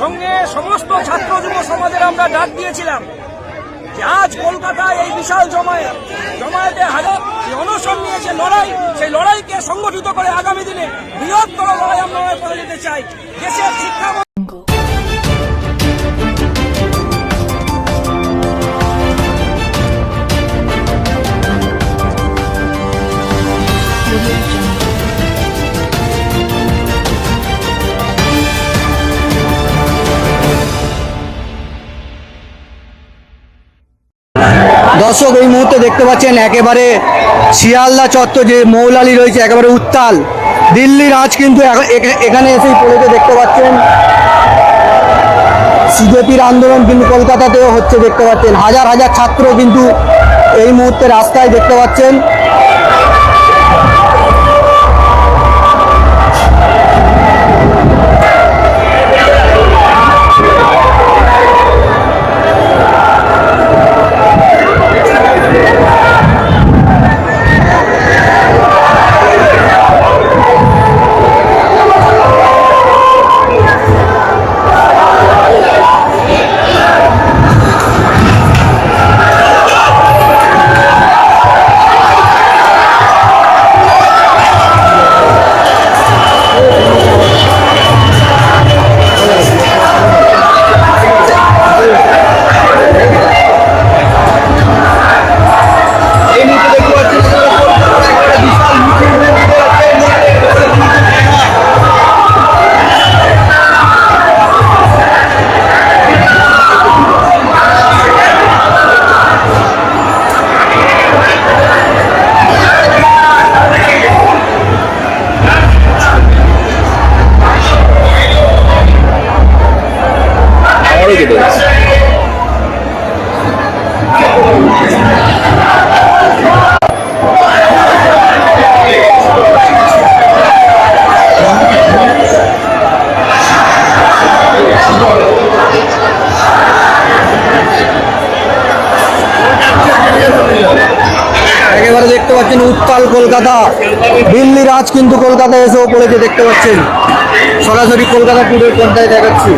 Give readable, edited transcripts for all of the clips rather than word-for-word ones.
সঙ্গে সমস্ত ছাত্র যুব সমাজের আমরা ডাক দিয়েছিলাম যে আজ কলকাতায় এই বিশাল জমায়েতে হাজার অনশন নিয়েছে লড়াই, সেই লড়াইকে সংগঠিত করে আগামী দিনে বৃহত্তর লড়াই আমরা করে যেতে চাই। দেশের শিক্ষা দর্শক এই মুহূর্তে দেখতে পাচ্ছেন একেবারে শিয়ালদা চত্বর যে মৌলালি রয়েছে একেবারে উত্তাল। দিল্লির আজ কিন্তু এখানে এসেই পড়েছে দেখতে পাচ্ছেন। সিজেপির আন্দোলন কিন্তু কলকাতাতেও হচ্ছে দেখতে পাচ্ছেন। হাজার হাজার ছাত্র কিন্তু এই মুহূর্তে রাস্তায় দেখতে পাচ্ছেন। একেবারে দেখতে পাচ্ছেন উত্তাল কলকাতা। দিল্লির আজ কিন্তু কলকাতা এসেও পড়েছে দেখতে পাচ্ছেন। সরাসরি কলকাতা টুডের পর্দায় দেখাচ্ছি।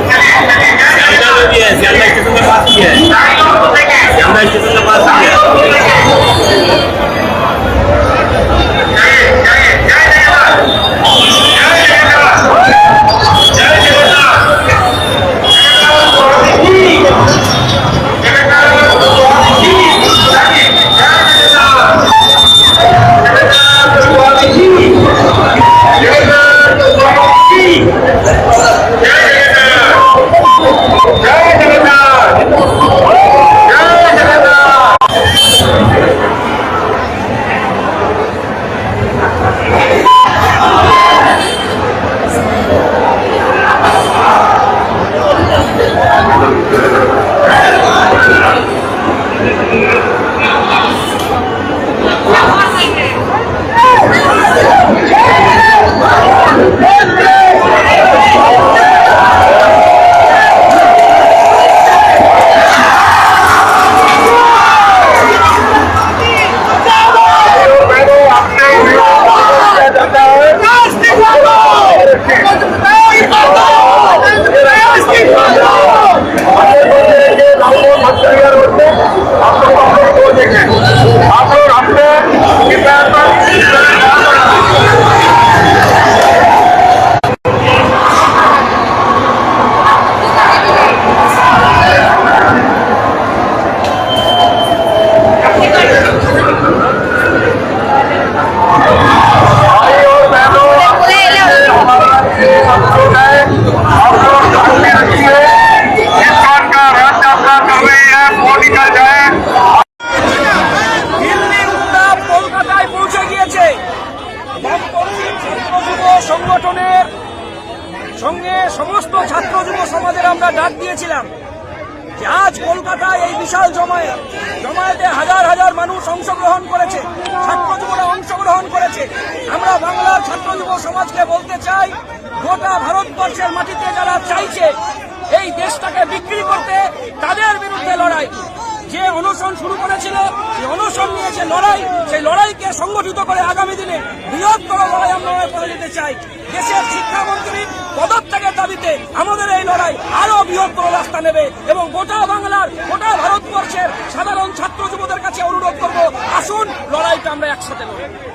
সংগঠনের সঙ্গে সমস্ত ছাত্র যুব সমাজের আমরা ডাক দিয়েছিলাম যে আজ কলকাতায় এই বিশাল জমায়েতে হাজার হাজার মানুষ অংশগ্রহণ করেছে, ছাত্র যুবরা অংশগ্রহণ করেছে। আমরা বাংলার ছাত্র যুব সমাজকে বলতে চাই, গোটা ভারতবর্ষের মাটিতে যারা চাইছে এই দেশটাকে বিক্রি করতে, তাদের বিরুদ্ধে লড়াই। যে অনশন শুরু করেছিল, যে অনশন নিয়েছে লড়াই, সেই লড়াইকে সংগঠিত করে আগামী দিনে বৃহত্তর লড়াই আমরা করে যেতে চাই। দেশের শিক্ষামন্ত্রীর পদত্যাগের দাবিতে আমাদের এই লড়াই আরো বৃহত্তর রাস্তা নেবে এবং গোটা বাংলার গোটা ভারতবর্ষের সাধারণ ছাত্র যুবদের কাছে অনুরোধ করব, আসুন লড়াইটা আমরা একসাথে লড়ব।